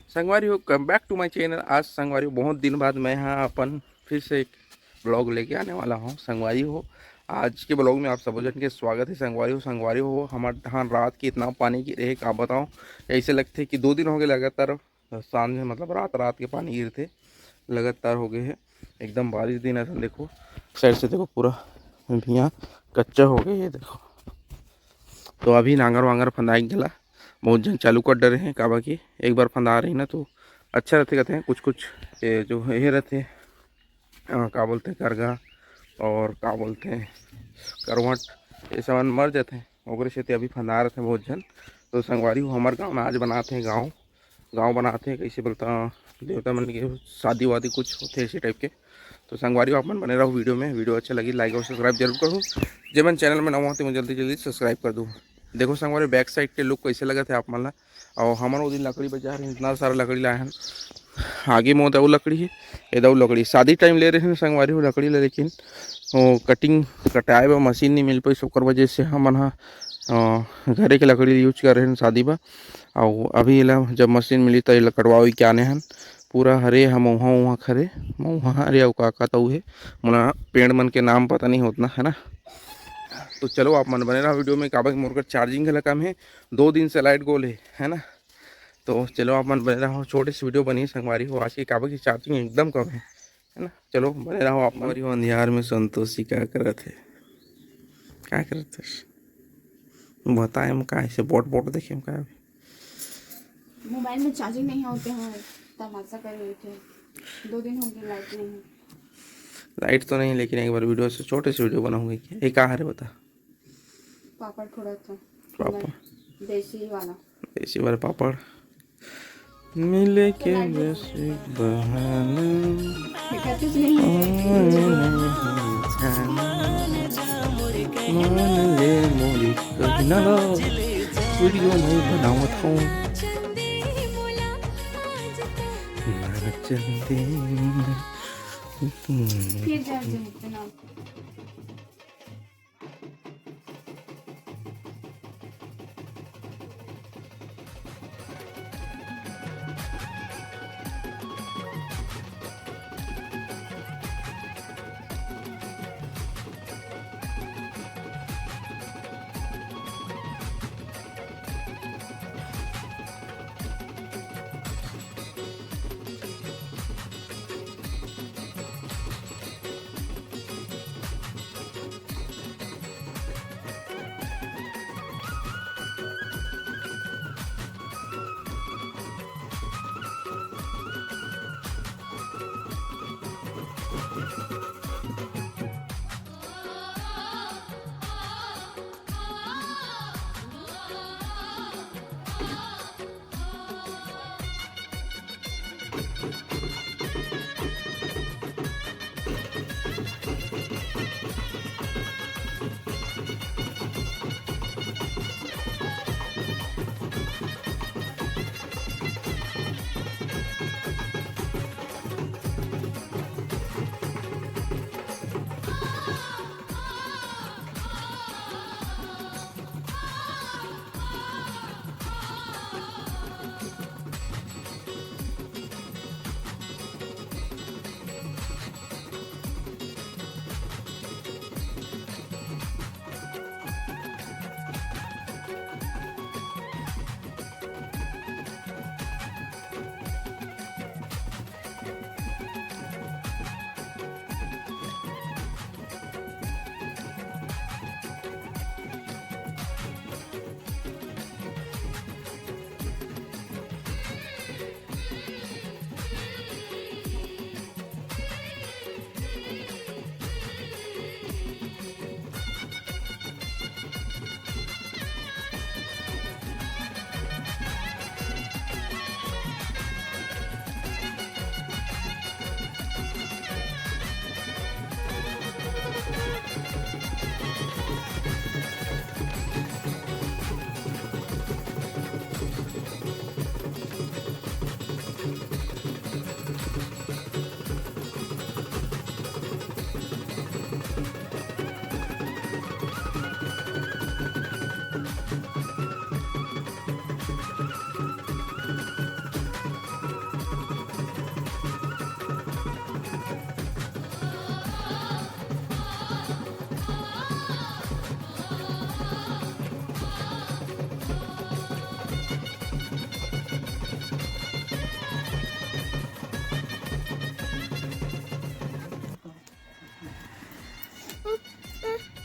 संगवारी हो, come back to my channel. आज संगवारी हो, बहुत दिन बाद मैं यहाँ अपन फिर से एक ब्लॉग लेके आने वाला हूँ। संगवारी हो, आज के ब्लॉग में आप सब जन के स्वागत है। संगवारी हो हमारे यहाँ रात की इतना पानी गिरे है, क्या बताऊँ। ऐसे लगते कि 2 दिन हो गए लगातार, शाम में मतलब रात रात के पानी गिरते लगातार हो गए हैं। एकदम बारिश दिन ऐसा देखो, साइड से देखो पूरा यहाँ कच्चा हो गया है देखो। तो अभी नांगर वांगर फंदाई गला, बहुत जन चालू कर डरे हैं काबा की। एक बार फंदा रही ना तो अच्छा रहते, कहते हैं कुछ कुछ ये जो ये रहते हैं क्या बोलते हैं करगा और क्या बोलते हैं करवट, ये सामान मर जाते हैं ओकरे से। अभी फंदा रहे थे बहुत जन। तो संगवारी हो हमारे गाँव में आज बनाते हैं गाँव बनाते हैं, कैसे बोलता देवता मन के शादी वादी कुछ होते हैं इसी टाइप के। तो संगवारी हो आप मन बने रहो वीडियो में। वीडियो अच्छा लगी लाइक और सब्सक्राइब जरूर करूँ। जब मैं चैनल में नवा होते मैं जल्दी जल्दी सब्सक्राइब कर दूँ। देखो संगवारी बैक साइड के लुक कैसे लगा थे आप मन ला। और हमारे वो दिन लकड़ी बजा रहे हैं, इतना सारा लकड़ी लाए हैं। आगे में दऊ लकड़ी है, ये दऊ लकड़ी शादी टाइम ले रहे हैं संगवारी हो लकड़ी ले, लेकिन वो कटिंग कटाए व मशीन नहीं मिल पाई, सब वजह से हम घरे के लकड़ी यूज कर रहे हैं शादी बा। और अभी जब मशीन मिली तो ये कटवाई के आने हैं पूरा हरे। हम वहाँ खरे वहाँ हरे और का तो है मोला पेड़ मन के नाम पता नहीं होता है ना। तो चलो आप मन बने रहा वीडियो में। काबा मोर का चार्जिंग का कम है, 2 दिन से लाइट गोल है ना। तो चलो आप मन बने रहो, छोटे से वीडियो बनी संगवारी हो। आज की काबा की चार्जिंग एकदम कम है ना। चलो बने रहो आप हमारी हो। अंधियार में संतोषी क्या करते क्या करते बताए हम का ऐसे बोट बोट देखे हम का। मोबाइल में चार्जिंग नहीं होते हैं, तमाशा कर रहे थे। 2 दिन हो गए लाइट नहीं है। लाइट तो नहीं, लेकिन एक बार वीडियो से छोटे से वीडियो बनाऊंगी। क्या ये कहाँ है बता। पापड़ थोड़ा था पापड़ देसी वाला, देसी वाले पापड़ मिले के जैसे बहाना इकतीस नहीं मान ले मोरी कभी ना लो, वीडियो नहीं बनावत हूँ चलते। फिर जब ना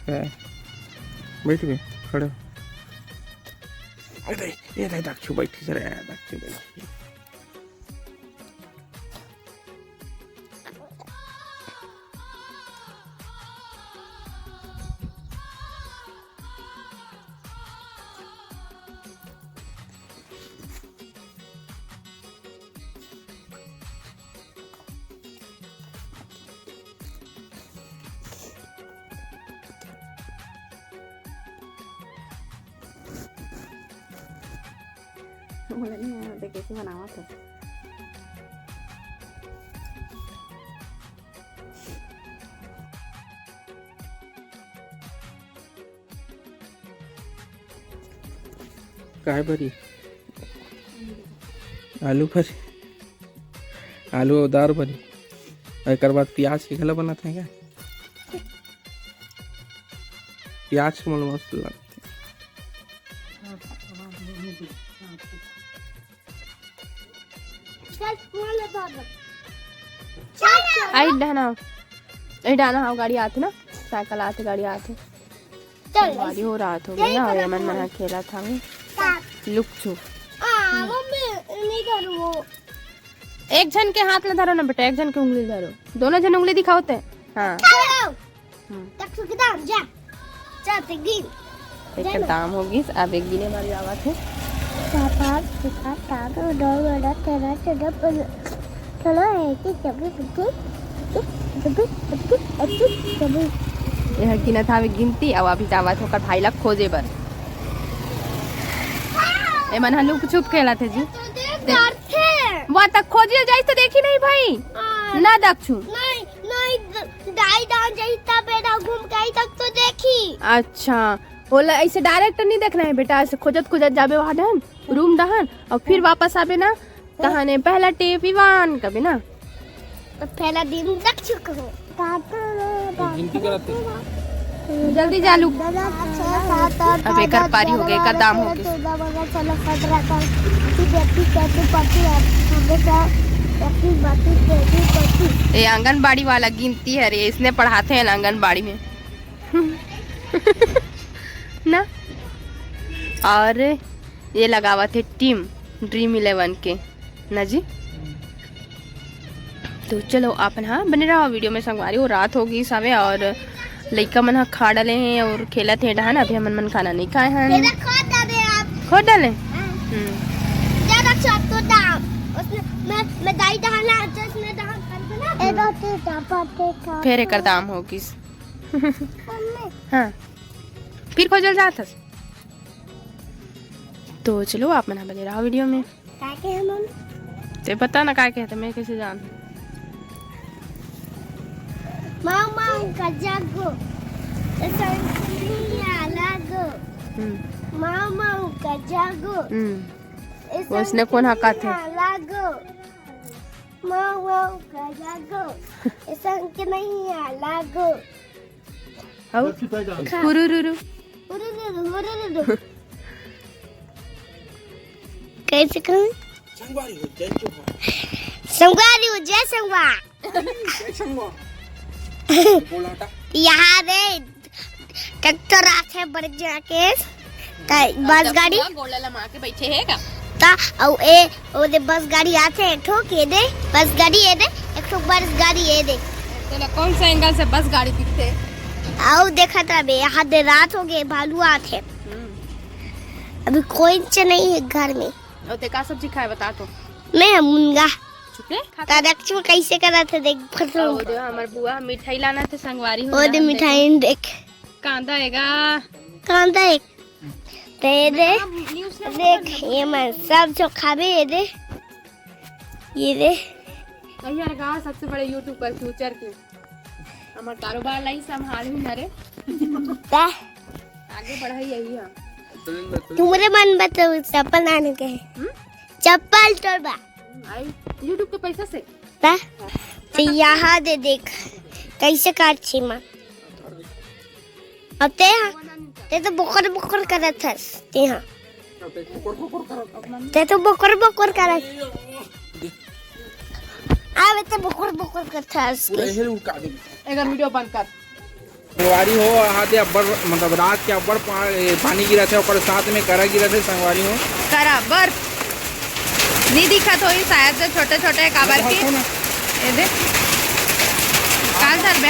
बैठ गए खड़े ये दक्षु बैठी सर दक्षु बैठी मुझे नहीं आया होता कैसे बनावा था। काय भरी आलू भरी आलू और दाल भरी एक बाद प्याज के गला बनाते हैं क्या प्याज के मतलब मस्त लगते आई डाना हाँ गाड़ी आते ना साइकिल आते गाड़ी आते गाड़ी हो रात हो गई ना और मन मना खेला था लुक छुप एक जन के हाथ में धरो ना बेटा एक जन के उंगली धरो दोनों जन उंगली दिखाओते हाँ एक दाम होगी अब एक गिने वाली आवाज है यह गिना था गिनती अब अभी जावा होकर भाई लाख खोजे बर ए मन हलू चुप खेला थे जी वहाँ तक खोजिए जाए तो देखी नहीं भाई ना दक्षु घूम के तक तो देखी। अच्छा बोला ऐसे डायरेक्ट नहीं देखना है बेटा ऐसे खोजत खोजत जाबे वहाँ डहन रूम डहन और फिर वापस आबे ना कहाने पहला टेप इवान कभी ना तो पहला दिन दक्षु को जल्दी चालू अब एक पारी हो गए एक दाम हो गए ये आंगनबाड़ी वाला गिनती है रे इसने पढ़ाते हैं आंगनबाड़ी में ना और ये लगावा थे टीम ड्रीम 11 के ना जी तो चलो आप हाँ बने रहो वीडियो में संगवारी हो रात होगी सावे और लड़का मन हाँ खा डाले हैं और खेला थे डहान अभी हम मन खाना नहीं खाए हैं खोद डाले फिर एक दाम होगी हाँ फिर खोजल जात तो चलो आप मना बने रहा वीडियो में ते पता ना क्या कहते मैं कैसे जान मामा का जागो लागो मामा का जागो उसने कौन हका थे लागो मामा का जागो ऐसा के नहीं लागो हुरुरुरु कैसे कहूँ संगवारी हो जय संगवा यहाँ रे ट्रैक्टर आते बड़े जाके बस गाड़ी गोला लमा के बैठे है का ता औ ए ओ दे बस गाड़ी आते एक ठो के दे बस गाड़ी ए दे एक ठो बस गाड़ी ए दे तो कौन सा एंगल से बस गाड़ी दिखते आओ देखा था बे यहाँ दे रात हो गए भालू आते अभी कोई नहीं है घर में और ते का सब्जी खाए बता तो मैं मुनगा चुके दक्षु कैसे करा थे देख फसलो दे हमर बुआ मिठाई लाना थे संगवारी हो ओ दे मिठाई देख कांदा हैगा कांदा एक दे दे देख ये मैं सब जो खाबे ये दे यार गा सबसे बड़े यूट्यूब पर फ्यूचर के हमार कारोबार लाई संभाल ही ना रे ता आगे बढ़ाई यही है तुम्हारे मन बताओ चप्पल लाने के चप्पल तोड़बा आई यूट्यूब के पैसा से ता तो यहाँ दे देख कैसे काट छी माँ अब ते तो बोकर बोकर करत हस ते हाँ ते तो बोकर बोकर करत आवे ते बोकर बोकर करत हस एक वीडियो बंद कर संगवारी हो हाथे अब्बर मतलब रात के अब्बर पानी गिरा थे और साथ में करा गिरा थे संगवारी हो करा बर्फ नहीं दिखा तो शायद छोटे छोटे काबर की ये देख काल सर